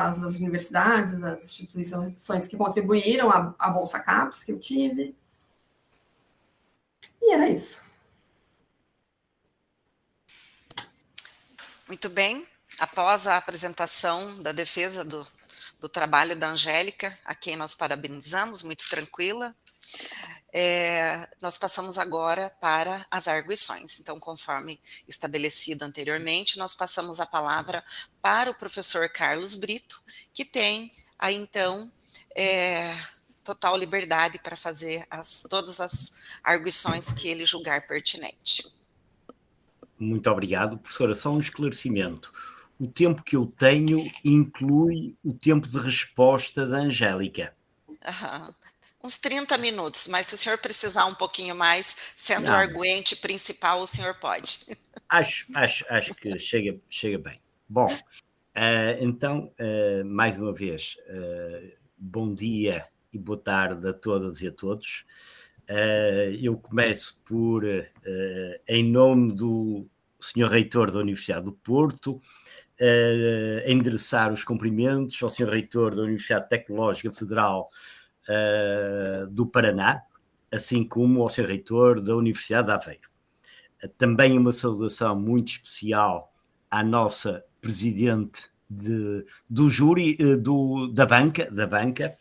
as universidades, as instituições que contribuíram, a Bolsa CAPES que eu tive. E era isso. Muito bem. Após a apresentação da defesa do trabalho da Angélica, a quem nós parabenizamos, muito tranquila, nós passamos agora para as arguições. Então, conforme estabelecido anteriormente, nós passamos a palavra para o professor Carlos Brito, que tem aí, então, total liberdade para fazer todas as arguições que ele julgar pertinente. Muito obrigado, professora. Só um esclarecimento. O tempo que eu tenho inclui o tempo de resposta da Angélica. Uns 30 minutos, mas se o senhor precisar um pouquinho mais, sendo o arguente principal, o senhor pode. Acho que chega bem. Bom, então, mais uma vez, bom dia e boa tarde a todas e a todos. Eu começo por, em nome do Sr. Reitor da Universidade do Porto, endereçar os cumprimentos ao Sr. Reitor da Universidade Tecnológica Federal do Paraná, assim como ao Sr. Reitor da Universidade de Aveiro. Também uma saudação muito especial à nossa presidente do júri, da banca,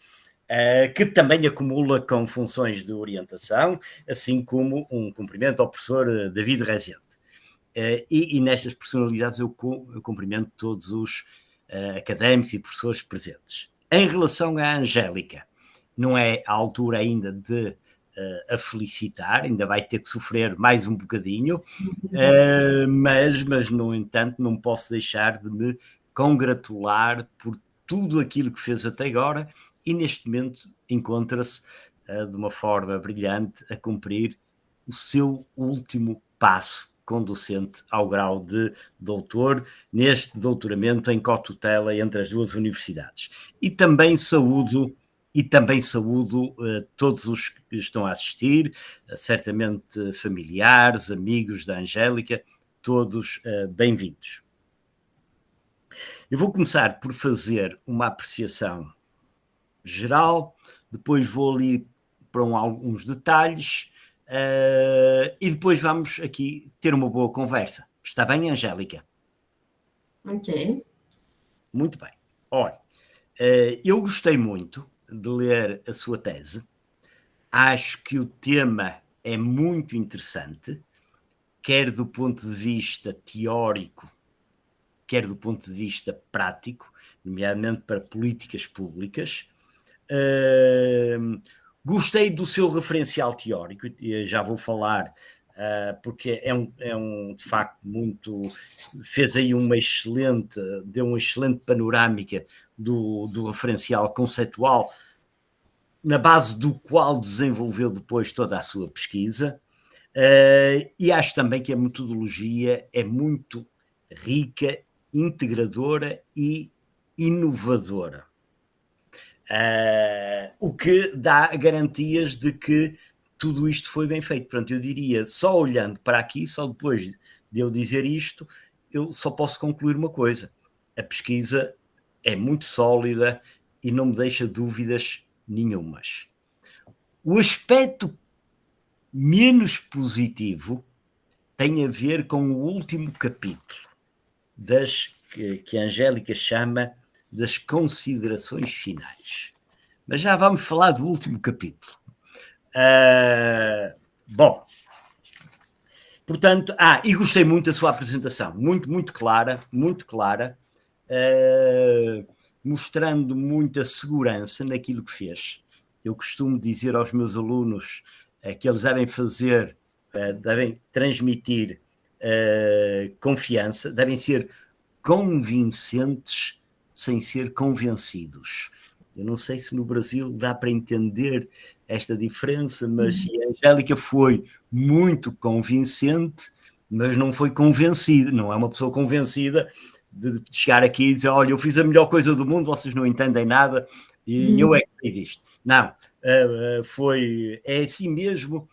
que também acumula com funções de orientação, assim como um cumprimento ao professor David Rezende. E nestas personalidades eu cumprimento todos os académicos e professores presentes. Em relação à Angélica, não é a altura ainda de a felicitar, ainda vai ter que sofrer mais um bocadinho, mas, no entanto, não posso deixar de me congratular por tudo aquilo que fez até agora e, neste momento, encontra-se de uma forma brilhante a cumprir o seu último passo conducente ao grau de doutor, neste doutoramento em cotutela entre as duas universidades. E também saúdo todos os que estão a assistir, certamente familiares, amigos da Angélica, todos bem-vindos. Eu vou começar por fazer uma apreciação geral, depois vou ali para alguns detalhes e depois vamos aqui ter uma boa conversa. Está bem, Angélica? Ok. Muito bem. Olha, eu gostei muito de ler a sua tese. Acho que o tema é muito interessante, quer do ponto de vista teórico, quer do ponto de vista prático, nomeadamente para políticas públicas. Gostei do seu referencial teórico, e já vou falar, porque de facto, fez aí deu uma excelente panorâmica do referencial conceitual, na base do qual desenvolveu depois toda a sua pesquisa, e acho também que a metodologia é muito rica, integradora e inovadora. O que dá garantias de que tudo isto foi bem feito. Portanto, eu diria, só olhando para aqui, só depois de eu dizer isto, eu só posso concluir uma coisa: a pesquisa é muito sólida e não me deixa dúvidas nenhumas. O aspecto menos positivo tem a ver com o último capítulo, que a Angélica chama das considerações finais. Mas já vamos falar do último capítulo. Bom, portanto, e gostei muito da sua apresentação, muito clara, mostrando muita segurança naquilo que fez. Eu costumo dizer aos meus alunos que eles devem transmitir confiança, devem ser convincentes sem ser convencidos. Eu não sei se no Brasil dá para entender esta diferença, mas a Angélica foi muito convincente, mas não foi convencida, não é uma pessoa convencida de chegar aqui e dizer: olha, eu fiz a melhor coisa do mundo, vocês não entendem nada e eu é que sei disto. Não, é assim mesmo,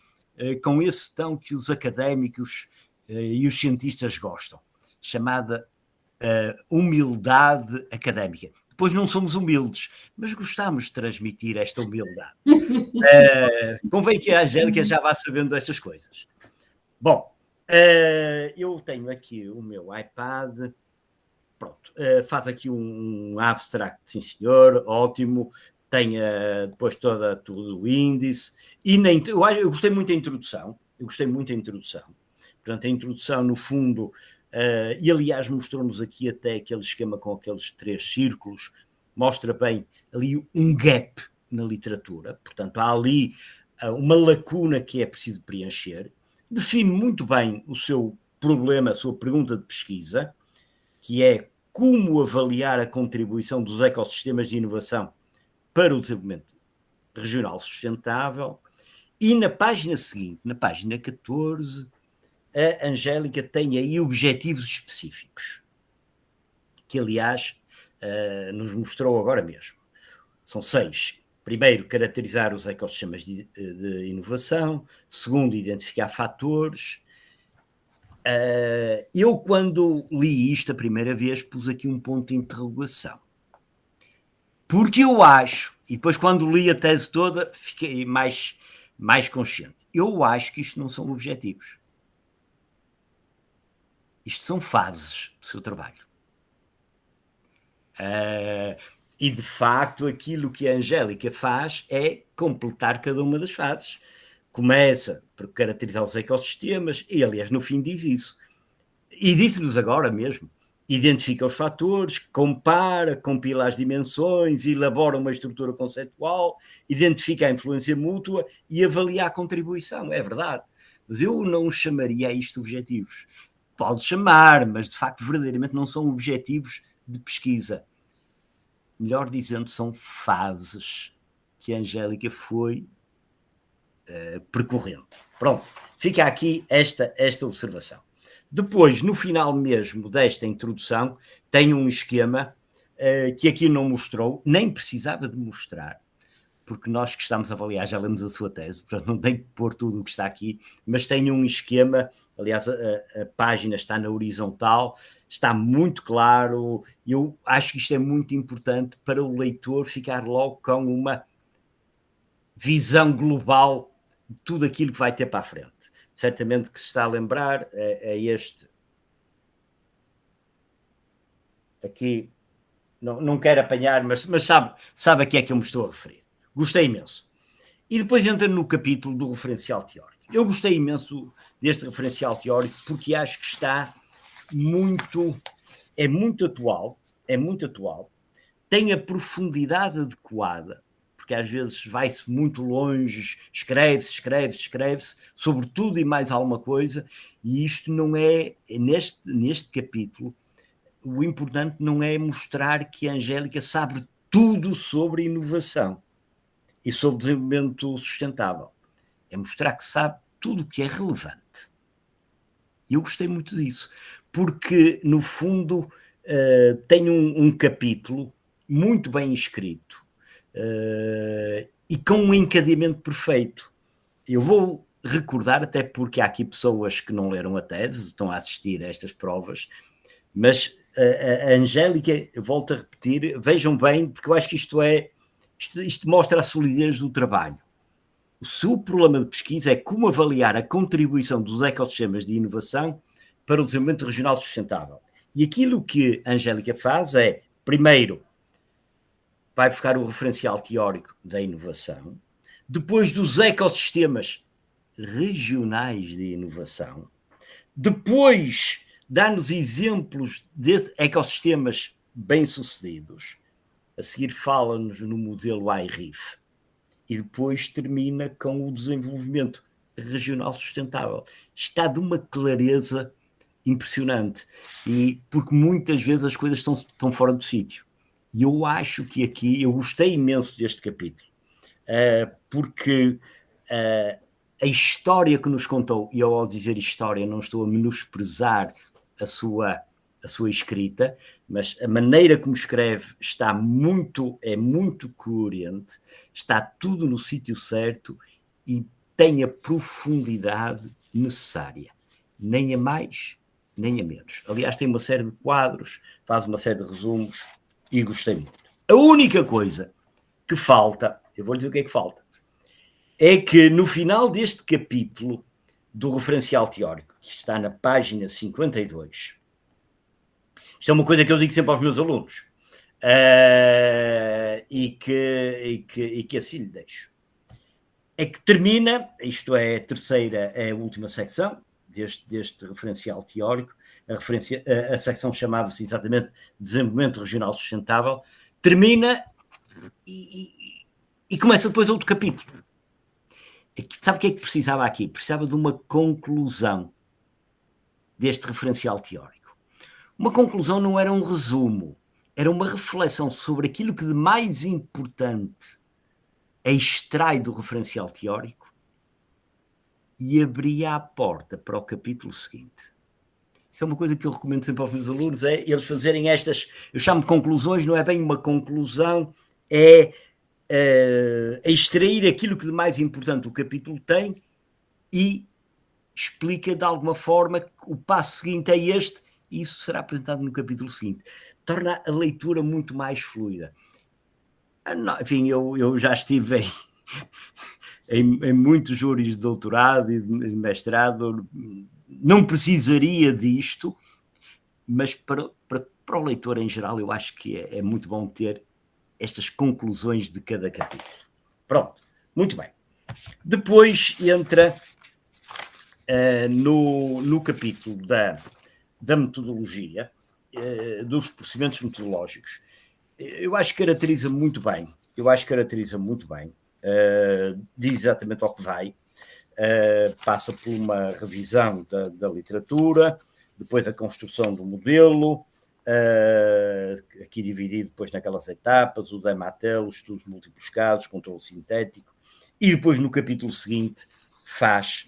com esse tom que os académicos e os cientistas gostam, chamada humildade académica. depois não somos humildes, mas gostamos de transmitir esta humildade. Convém que a Angélica já vá sabendo estas coisas. Bom, eu tenho aqui o meu iPad, pronto, faz aqui um abstract, sim senhor, ótimo, tem depois tudo o índice, e eu gostei muito da introdução, portanto a introdução no fundo, e aliás mostrou-nos aqui até aquele esquema com aqueles 3 círculos, mostra bem ali um gap na literatura, portanto há ali uma lacuna que é preciso preencher, define muito bem o seu problema, a sua pergunta de pesquisa, que é como avaliar a contribuição dos ecossistemas de inovação para o desenvolvimento regional sustentável, e na página seguinte, na página 14, a Angélica tem aí objetivos específicos, que aliás nos mostrou agora mesmo. São 6. Primeiro, caracterizar os ecossistemas de inovação. Segundo, identificar fatores. Eu, quando li isto a primeira vez, pus aqui um ponto de interrogação. Porque eu acho, e depois quando li a tese toda, fiquei mais consciente. Eu acho que isto não são objetivos. Isto são fases do seu trabalho. E, de facto, aquilo que a Angélica faz é completar cada uma das fases. Começa por caracterizar os ecossistemas, e, aliás, no fim diz isso. E disse-nos agora mesmo. Identifica os fatores, compara, compila as dimensões, elabora uma estrutura conceitual, identifica a influência mútua e avalia a contribuição. É verdade. Mas eu não chamaria a isto objetivos. Pode chamar, mas de facto verdadeiramente não são objetivos de pesquisa. Melhor dizendo, são fases que a Angélica foi percorrendo. Pronto, fica aqui esta observação. Depois, no final mesmo desta introdução, tem um esquema que aqui não mostrou, nem precisava de mostrar, porque nós que estamos a avaliar já lemos a sua tese, portanto não tem que pôr tudo o que está aqui, mas tem um esquema, aliás a página está na horizontal, está muito claro, eu acho que isto é muito importante para o leitor ficar logo com uma visão global de tudo aquilo que vai ter para a frente. Certamente que se está a lembrar, é este. Aqui, não quero apanhar, mas sabe a que é que eu me estou a referir. Gostei imenso. E depois entra no capítulo do referencial teórico. Eu gostei imenso deste referencial teórico porque acho que é muito atual, tem a profundidade adequada, porque às vezes vai-se muito longe, escreve-se sobre tudo e mais alguma coisa, e isto não é, neste capítulo, o importante não é mostrar que a Angélica sabe tudo sobre inovação e sobre desenvolvimento sustentável. É mostrar que sabe tudo o que é relevante. E eu gostei muito disso, porque, no fundo, tem um capítulo muito bem escrito e com um encadeamento perfeito. Eu vou recordar, até porque há aqui pessoas que não leram a tese, estão a assistir a estas provas, mas a Angélica, eu volto a repetir, vejam bem, porque eu acho que isto mostra a solidez do trabalho. O seu problema de pesquisa é como avaliar a contribuição dos ecossistemas de inovação para o desenvolvimento regional sustentável. E aquilo que a Angélica faz é, primeiro, vai buscar o referencial teórico da inovação, depois dos ecossistemas regionais de inovação, depois dá-nos exemplos de ecossistemas bem-sucedidos, a seguir fala-nos no modelo IRIF, e depois termina com o desenvolvimento regional sustentável. Está de uma clareza impressionante, e porque muitas vezes as coisas estão fora do sítio. E eu acho que aqui, eu gostei imenso deste capítulo, porque a história que nos contou, e eu ao dizer história não estou a menosprezar a sua escrita, mas a maneira como escreve é muito coerente, está tudo no sítio certo e tem a profundidade necessária, nem a mais, nem a menos. Aliás, tem uma série de quadros, faz uma série de resumos e gostei muito. A única coisa que falta, eu vou lhe dizer o que é que falta, é que no final deste capítulo do referencial teórico, que está na página 52, isto é uma coisa que eu digo sempre aos meus alunos, e que assim lhe deixo, é que termina, isto é a última secção deste referencial teórico, a secção chamava-se exatamente Desenvolvimento Regional Sustentável, termina e começa depois outro capítulo. Sabe o que é que precisava aqui? Precisava de uma conclusão deste referencial teórico. Uma conclusão não era um resumo, era uma reflexão sobre aquilo que de mais importante extrai do referencial teórico e abria a porta para o capítulo seguinte. Isso é uma coisa que eu recomendo sempre aos meus alunos, é eles fazerem estas, eu chamo de conclusões, não é bem uma conclusão, é extrair aquilo que de mais importante o capítulo tem e explica de alguma forma que o passo seguinte é este e isso será apresentado no capítulo seguinte. Torna a leitura muito mais fluida. Enfim, eu já estive em muitos júris de doutorado e de mestrado, não precisaria disto, mas para o leitor em geral eu acho que é muito bom ter estas conclusões de cada capítulo. Pronto, muito bem. Depois entra no capítulo da metodologia, dos procedimentos metodológicos. Eu acho que caracteriza muito bem, diz exatamente ao que vai, passa por uma revisão da literatura, depois a construção do modelo, aqui dividido depois naquelas etapas, o DEMATEL, os estudos múltiplos casos, controle sintético, e depois no capítulo seguinte faz,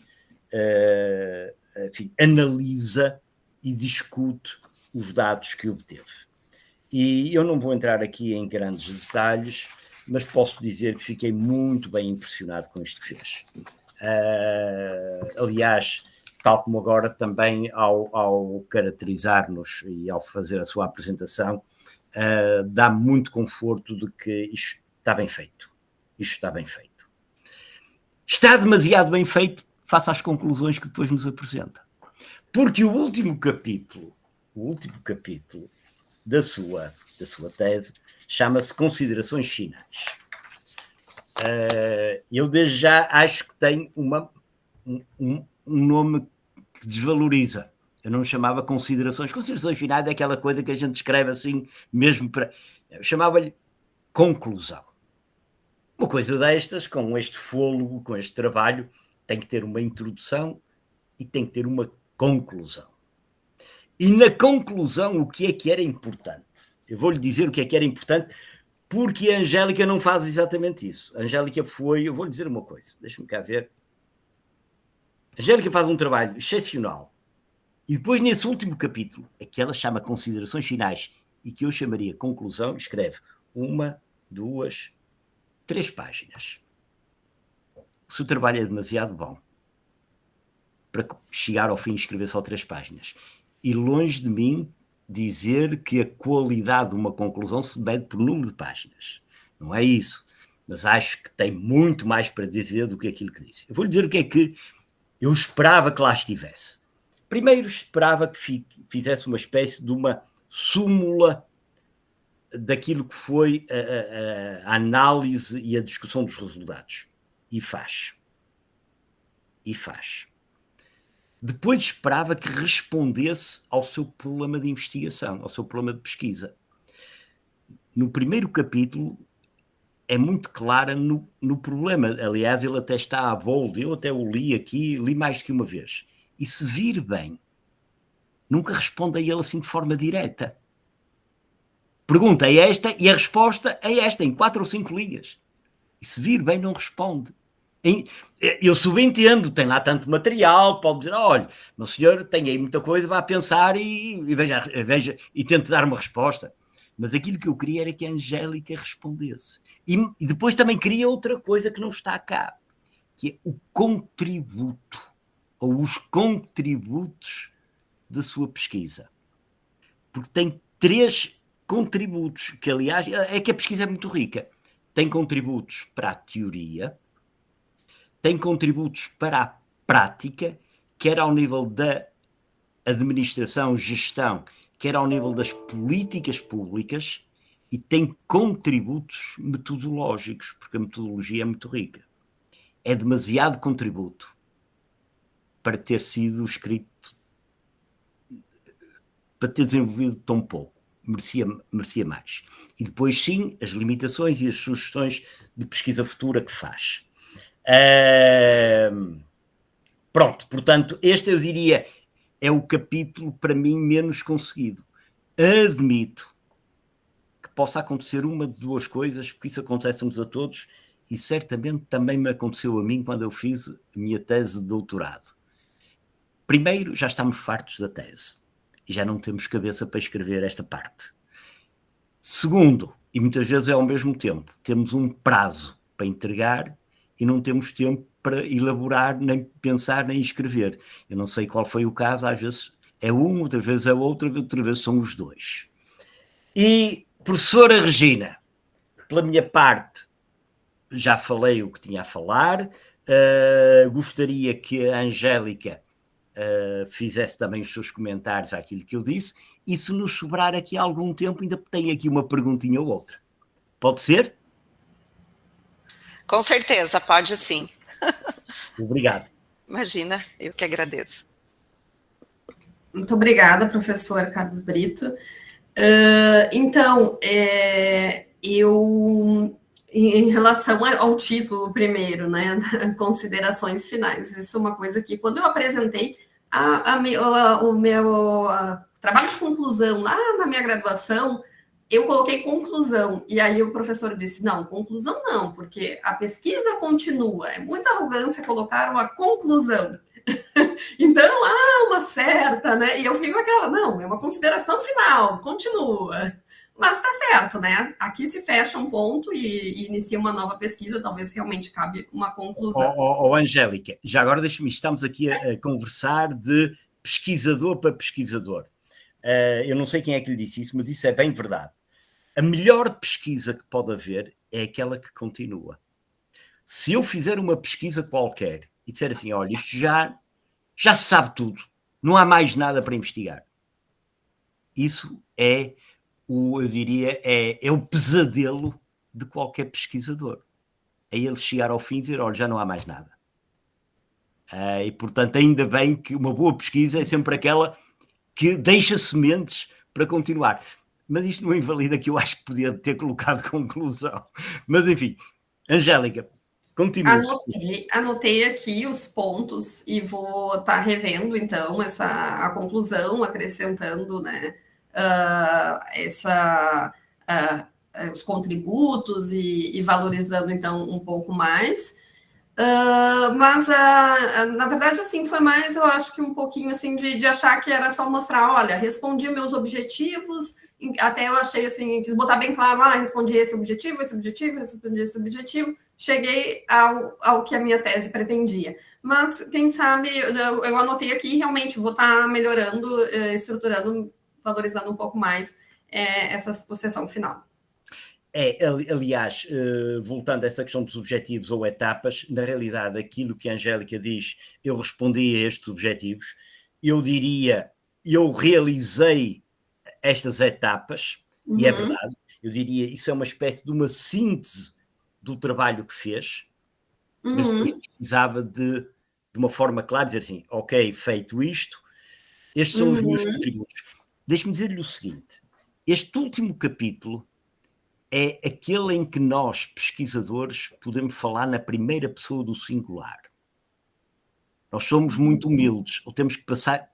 analisa e discute os dados que obteve. E eu não vou entrar aqui em grandes detalhes, mas posso dizer que fiquei muito bem impressionado com isto que fez. Aliás, tal como agora também ao caracterizar-nos e ao fazer a sua apresentação, dá muito conforto de que isto está bem feito. Está demasiado bem feito face às conclusões que depois nos apresenta. Porque o último capítulo da sua tese chama-se Considerações Finais. Eu desde já acho que tem um nome que desvaloriza. Eu não chamava considerações finais, é aquela coisa que a gente escreve assim mesmo para... Eu chamava-lhe conclusão. Uma coisa destas, com este fôlego, com este trabalho, tem que ter uma introdução e tem que ter uma conclusão. E na conclusão, o que é que era importante? Eu vou-lhe dizer o que é que era importante, porque a Angélica não faz exatamente isso. A Angélica eu vou-lhe dizer uma coisa, deixa-me cá ver. A Angélica faz um trabalho excepcional. E depois, nesse último capítulo, que ela chama Considerações Finais, e que eu chamaria Conclusão, escreve 1, 2, 3 páginas. O seu trabalho é demasiado bom para chegar ao fim e escrever só 3 páginas. E longe de mim dizer que a qualidade de uma conclusão se mede por número de páginas. Não é isso. Mas acho que tem muito mais para dizer do que aquilo que disse. Eu vou-lhe dizer o que é que eu esperava que lá estivesse. Primeiro, esperava que fizesse uma espécie de uma súmula daquilo que foi a análise e a discussão dos resultados. E faz. Depois esperava que respondesse ao seu problema de investigação, ao seu problema de pesquisa. No primeiro capítulo é muito clara no problema. Aliás, ele até está a bold, eu até o li aqui, li mais do que uma vez. E se vir bem, nunca responde a ele assim de forma direta. Pergunta é esta e a resposta é esta, em 4 ou 5 linhas. E se vir bem, não responde. Eu subentendo, tem lá tanto material, pode dizer, olha, meu senhor tem aí muita coisa, vá pensar e veja e tente dar uma resposta. Mas aquilo que eu queria era que a Angélica respondesse. E depois também queria outra coisa que não está cá, que é o contributo, ou os contributos da sua pesquisa. Porque tem 3 contributos, que aliás, é que a pesquisa é muito rica. Tem contributos para a teoria, tem contributos para a prática, quer ao nível da administração, gestão, quer ao nível das políticas públicas, e tem contributos metodológicos, porque a metodologia é muito rica. É demasiado contributo para ter sido escrito, para ter desenvolvido tão pouco. Merecia mais. E depois, sim, as limitações e as sugestões de pesquisa futura que faz. Pronto, portanto, este eu diria é o capítulo, para mim, menos conseguido. Admito que possa acontecer uma de duas coisas, porque isso acontece-nos a todos, e certamente também me aconteceu a mim quando eu fiz a minha tese de doutorado. Primeiro, já estamos fartos da tese, e já não temos cabeça para escrever esta parte. Segundo, e muitas vezes é ao mesmo tempo, temos um prazo para entregar e não temos tempo para elaborar, nem pensar, nem escrever. Eu não sei qual foi o caso, às vezes é um, outras vezes é outro, outras vezes são os dois. E, professora Regina, pela minha parte, já falei o que tinha a falar, gostaria que a Angélica fizesse também os seus comentários àquilo que eu disse, e se nos sobrar aqui algum tempo, ainda tem aqui uma perguntinha ou outra. Pode ser? Com certeza, pode sim. Obrigado. Imagina, eu que agradeço. Muito obrigada, professor Carlos Brito. Então, eu, em relação ao título primeiro, né, considerações finais, isso é uma coisa que, quando eu apresentei o meu trabalho de conclusão lá na minha graduação, eu coloquei conclusão, e aí o professor disse, não, conclusão não, porque a pesquisa continua, é muita arrogância colocar uma conclusão. Então, uma certa, né? E eu fico com aquela, não, é uma consideração final, continua. Mas tá certo, né? Aqui se fecha um ponto e inicia uma nova pesquisa, talvez realmente cabe uma conclusão. Angélica, já agora deixa-me, estamos aqui a conversar de pesquisador para pesquisador. Eu não sei quem é que lhe disse isso, mas isso é bem verdade. A melhor pesquisa que pode haver é aquela que continua. Se eu fizer uma pesquisa qualquer e disser assim, olha, isto já se sabe tudo, não há mais nada para investigar. Isso eu diria, é o pesadelo de qualquer pesquisador. É ele chegar ao fim e dizer, olha, já não há mais nada. E, portanto, ainda bem que uma boa pesquisa é sempre aquela que deixa sementes para continuar. Mas isto não invalida que eu acho que podia ter colocado conclusão. Mas, enfim, Angélica, continua. Anotei aqui os pontos e vou estar revendo, então, a conclusão, acrescentando, né, os contributos e valorizando, então, um pouco mais. Mas, na verdade, assim, foi mais, eu acho que um pouquinho, assim, de achar que era só mostrar, olha, respondi meus objetivos, até eu achei, assim, quis botar bem claro, respondi esse objetivo, respondi esse objetivo, cheguei ao que a minha tese pretendia. Mas, quem sabe, eu anotei aqui, realmente, vou estar melhorando, estruturando, valorizando um pouco mais essa sessão final. Aliás, voltando a essa questão dos objetivos ou etapas, na realidade, aquilo que a Angélica diz, eu respondi a estes objetivos, eu diria, eu realizei estas etapas, e é verdade, eu diria, isso é uma espécie de uma síntese do trabalho que fez, mas depois precisava de uma forma clara, dizer assim, ok, feito isto, estes são os meus contributos. Deixe-me dizer-lhe o seguinte, este último capítulo é aquele em que nós, pesquisadores, podemos falar na primeira pessoa do singular. Nós somos muito humildes, ou temos que passar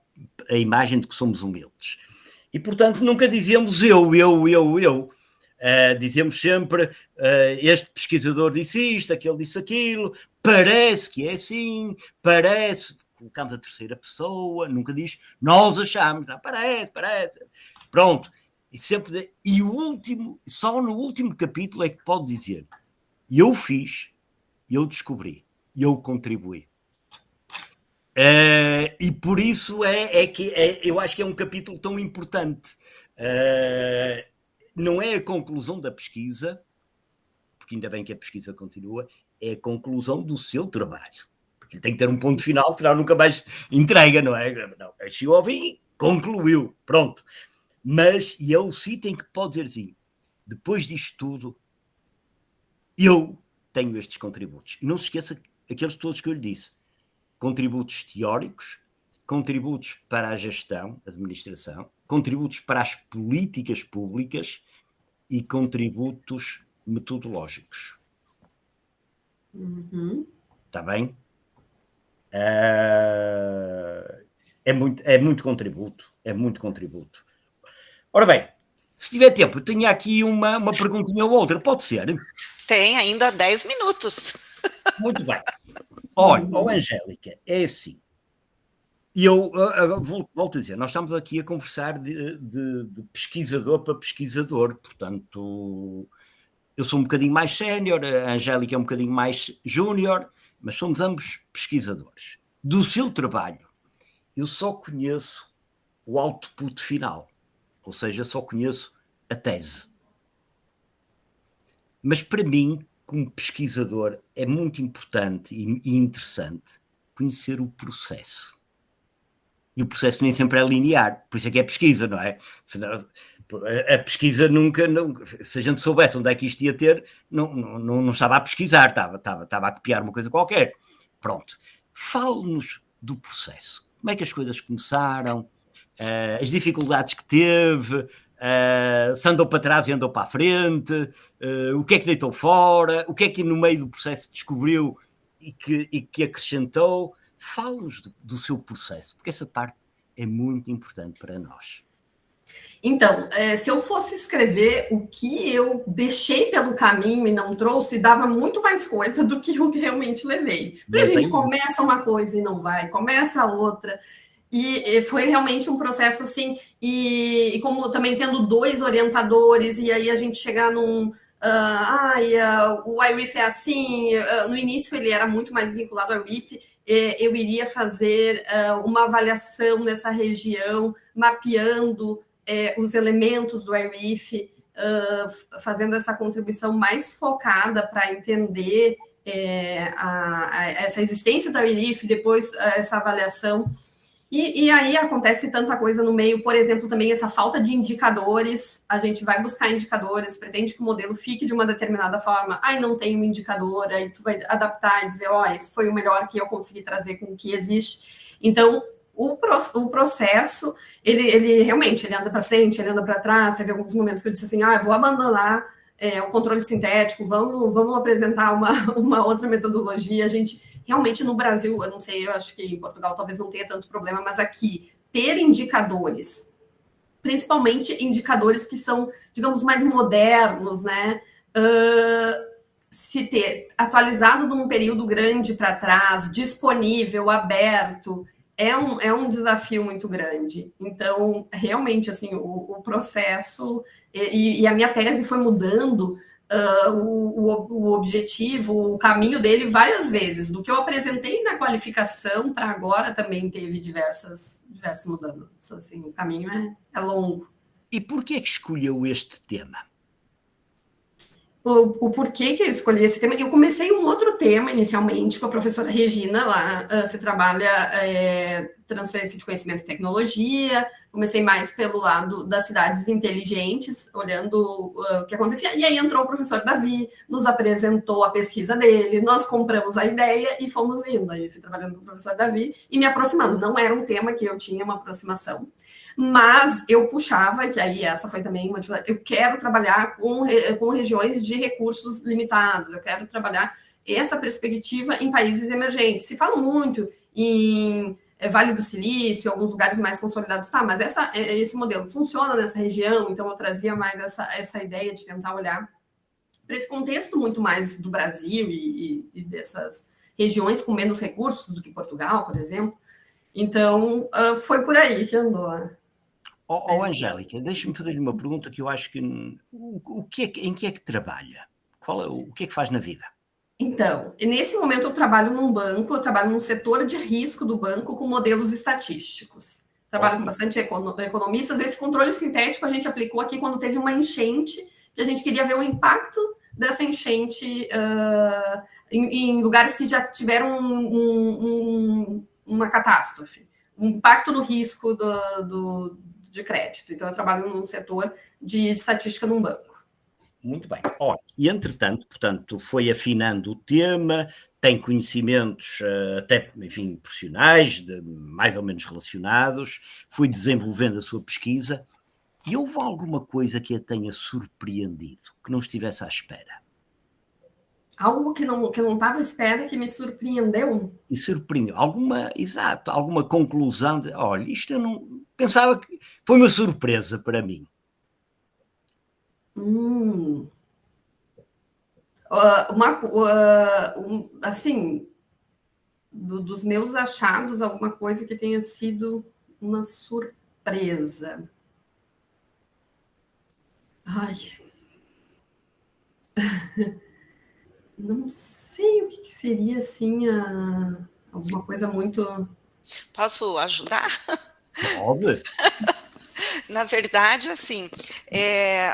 a imagem de que somos humildes. E, portanto, nunca dizemos eu. Dizemos sempre, este pesquisador disse isto, aquele disse aquilo, parece que é assim, parece, colocamos a terceira pessoa, nunca diz, nós achamos, não, parece. Pronto. E o último, só no último capítulo é que pode dizer, eu fiz, eu descobri, eu contribuí. E por isso eu acho que é um capítulo tão importante. não é a conclusão da pesquisa, porque ainda bem que a pesquisa continua, é a conclusão do seu trabalho. Porque tem que ter um ponto final, senão nunca mais entrega, não é? Não, chegou ao fim e concluiu, pronto. Mas, e é o sítio em que pode dizer assim, depois disto tudo, eu tenho estes contributos. E não se esqueça aqueles todos que eu lhe disse. Contributos teóricos, contributos para a gestão, administração, contributos para as políticas públicas e contributos metodológicos. Está bem? É muito contributo. É muito contributo. Ora bem, se tiver tempo, eu tenho aqui uma perguntinha ou outra. Pode ser? Tem ainda 10 minutos. Muito bem. Olha, Angélica, é assim. E eu volto a dizer, nós estamos aqui a conversar de pesquisador para pesquisador, portanto, eu sou um bocadinho mais sénior, a Angélica é um bocadinho mais júnior, mas somos ambos pesquisadores. Do seu trabalho, eu só conheço o output final, ou seja, só conheço a tese. Mas para mim, como pesquisador, é muito importante e interessante conhecer o processo. E o processo nem sempre é linear, por isso é que é pesquisa, não é? Senão, a pesquisa nunca, se a gente soubesse onde é que isto ia ter, não estava a pesquisar, estava a copiar uma coisa qualquer. Pronto. Fale-nos do processo. Como é que as coisas começaram, as dificuldades que teve, se andou para trás e andou para a frente, o que é que deitou fora, o que é que no meio do processo descobriu e que acrescentou. Fale-nos do seu processo, porque essa parte é muito importante para nós. Então, se eu fosse escrever o que eu deixei pelo caminho e não trouxe, dava muito mais coisa do que eu realmente levei. Porque a gente começa uma coisa e não vai, começa outra. E foi realmente um processo assim, e como também tendo 2 orientadores, e aí a gente chegar num... o IRIF é assim, no início ele era muito mais vinculado ao IRIF, eu iria fazer uma avaliação nessa região, mapeando os elementos do IRIF, fazendo essa contribuição mais focada para entender essa existência do IRIF, depois essa avaliação. E aí acontece tanta coisa no meio, por exemplo, também essa falta de indicadores, a gente vai buscar indicadores, pretende que o modelo fique de uma determinada forma, não tem um indicador, aí tu vai adaptar e dizer, esse foi o melhor que eu consegui trazer com o que existe. Então, o processo, ele realmente, ele anda para frente, ele anda para trás, teve alguns momentos que eu disse assim, eu vou abandonar o controle sintético, vamos apresentar uma outra metodologia, a gente... Realmente, no Brasil, eu não sei, eu acho que em Portugal talvez não tenha tanto problema, mas aqui, ter indicadores, principalmente indicadores que são, digamos, mais modernos, né? Se ter atualizado num período grande para trás, disponível, aberto, é um desafio muito grande. Então, realmente, assim, o processo e a minha tese foi mudando o objetivo, o caminho dele várias vezes. Do que eu apresentei na qualificação para agora também teve diversas mudanças. Assim, o caminho é longo. E por que é que escolheu este tema? O porquê que eu escolhi esse tema? Eu comecei um outro tema inicialmente com a professora Regina, lá você trabalha transferência de conhecimento e tecnologia, comecei mais pelo lado das cidades inteligentes, olhando o que acontecia, e aí entrou o professor Davi, nos apresentou a pesquisa dele, nós compramos a ideia e fomos indo, aí fui trabalhando com o professor Davi e me aproximando, não era um tema que eu tinha uma aproximação, mas eu puxava, que aí essa foi também uma dificuldade, eu quero trabalhar com regiões de recursos limitados, eu quero trabalhar essa perspectiva em países emergentes. Se fala muito em Vale do Silício, alguns lugares mais consolidados, mas esse modelo funciona nessa região, então eu trazia mais essa ideia de tentar olhar para esse contexto muito mais do Brasil e dessas regiões com menos recursos do que Portugal, por exemplo. Então, foi por aí que andou. Angélica, deixa-me fazer-lhe uma pergunta que eu acho que... em que é que trabalha? O que é que faz na vida? Então, nesse momento eu trabalho num banco, eu trabalho num setor de risco do banco com modelos estatísticos. trabalho com bastante economistas. Esse controle sintético a gente aplicou aqui quando teve uma enchente, e a gente queria ver o impacto dessa enchente em lugares que já tiveram uma catástrofe, um impacto no risco de crédito. Então, eu trabalho num setor de estatística num banco. Muito bem. E, entretanto, portanto, foi afinando o tema, tem conhecimentos até, enfim, profissionais, mais ou menos relacionados, foi desenvolvendo a sua pesquisa, e houve alguma coisa que a tenha surpreendido, que não estivesse à espera? Algo que não estava à espera, que me surpreendeu? E surpreendeu. Alguma conclusão de, olha, isto eu não... Pensava que foi uma surpresa para mim. Assim, dos meus achados, alguma coisa que tenha sido uma surpresa. Ai. Não sei o que seria, assim, alguma coisa muito... Posso ajudar? Pode. Na verdade, assim,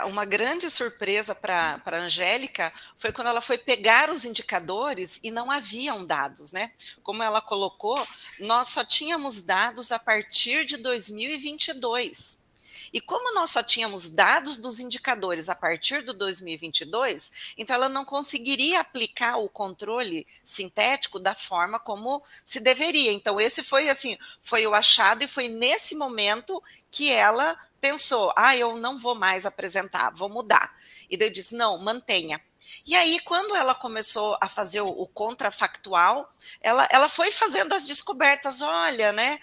uma grande surpresa para a Angélica foi quando ela foi pegar os indicadores e não haviam dados, né? Como ela colocou, nós só tínhamos dados a partir de 2022. E como nós só tínhamos dados dos indicadores a partir do 2022, então ela não conseguiria aplicar o controle sintético da forma como se deveria. Então esse foi assim, foi o achado, e foi nesse momento que ela pensou, eu não vou mais apresentar, vou mudar. E daí eu disse, não, mantenha. E aí, quando ela começou a fazer o contrafactual, ela foi fazendo as descobertas, olha, né,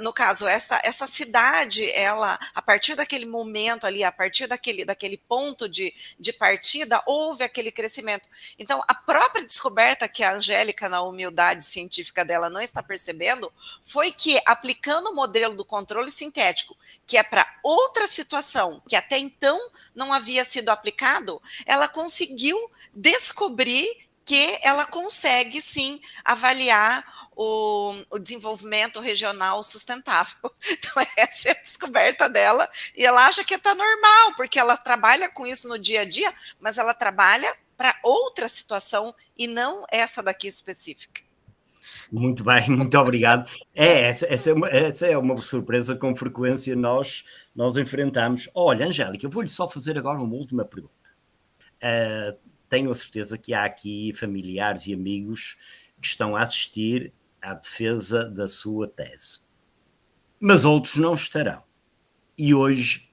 no caso, essa cidade, ela, a partir daquele momento ali, a partir daquele ponto de partida, houve aquele crescimento. Então, a própria descoberta que a Angélica, na humildade científica dela, não está percebendo, foi que, aplicando o modelo do controle sintético, que é para outra situação, que até então não havia sido aplicado, ela conseguiu descobrir que ela consegue, sim, avaliar o desenvolvimento regional sustentável. Então, essa é a descoberta dela, e ela acha que está normal, porque ela trabalha com isso no dia a dia, mas ela trabalha para outra situação e não essa daqui específica. Muito bem, muito obrigado. Essa é uma surpresa com frequência nós enfrentamos. Olha, Angélica, eu vou-lhe só fazer agora uma última pergunta. Tenho a certeza que há aqui familiares e amigos que estão a assistir à defesa da sua tese, mas outros não estarão. E hoje,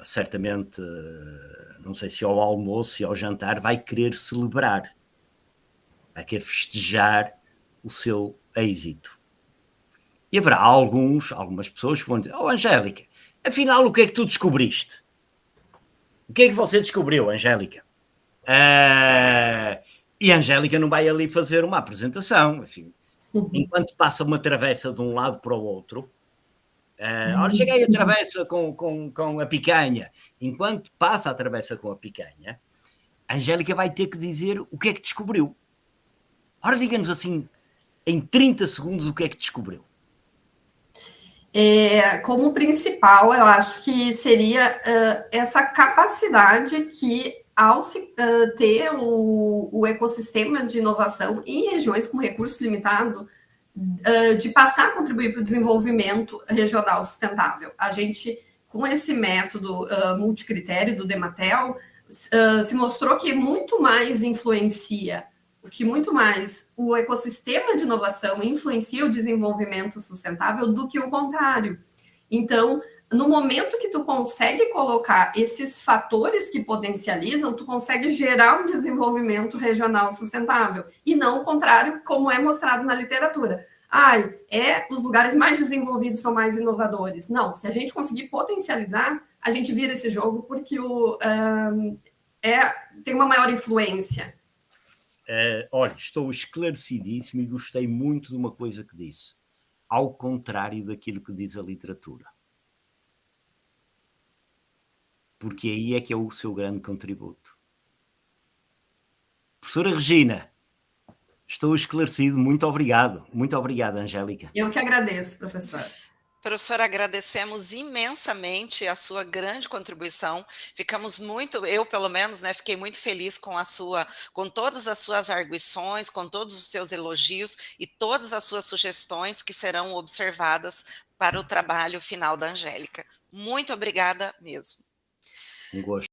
certamente, não sei se ao almoço, se ao jantar, vai querer celebrar, vai querer festejar o seu êxito. E haverá algumas pessoas que vão dizer, Angélica, afinal o que é que tu descobriste? O que é que você descobriu, Angélica? E a Angélica não vai ali fazer uma apresentação, enfim. Enquanto passa uma travessa de um lado para o outro, olha, cheguei a travessa com a picanha. Enquanto passa a travessa com a picanha, a Angélica vai ter que dizer o que é que descobriu. Ora, diga-nos assim, em 30 segundos, o que é que descobriu. Como principal, eu acho que seria essa capacidade que, ao ter o ecossistema de inovação em regiões com recurso limitado, de passar a contribuir para o desenvolvimento regional sustentável. A gente, com esse método multicritério do Dematel, se mostrou que muito mais influencia, que muito mais o ecossistema de inovação influencia o desenvolvimento sustentável do que o contrário. Então, no momento que tu consegue colocar esses fatores que potencializam, tu consegue gerar um desenvolvimento regional sustentável, e não o contrário, como é mostrado na literatura. Os lugares mais desenvolvidos são mais inovadores. Não, se a gente conseguir potencializar, a gente vira esse jogo, porque tem uma maior influência. Olha, estou esclarecidíssimo e gostei muito de uma coisa que disse, ao contrário daquilo que diz a literatura. Porque aí é que é o seu grande contributo. Professora Regina, Estou esclarecido, muito obrigado. Muito obrigado, Angélica. Eu que agradeço, professor. Professor, agradecemos imensamente a sua grande contribuição. Ficamos muito, eu pelo menos, né, fiquei muito feliz com todas as suas arguições, com todos os seus elogios e todas as suas sugestões que serão observadas para o trabalho final da Angélica. Muito obrigada mesmo. Um gosto.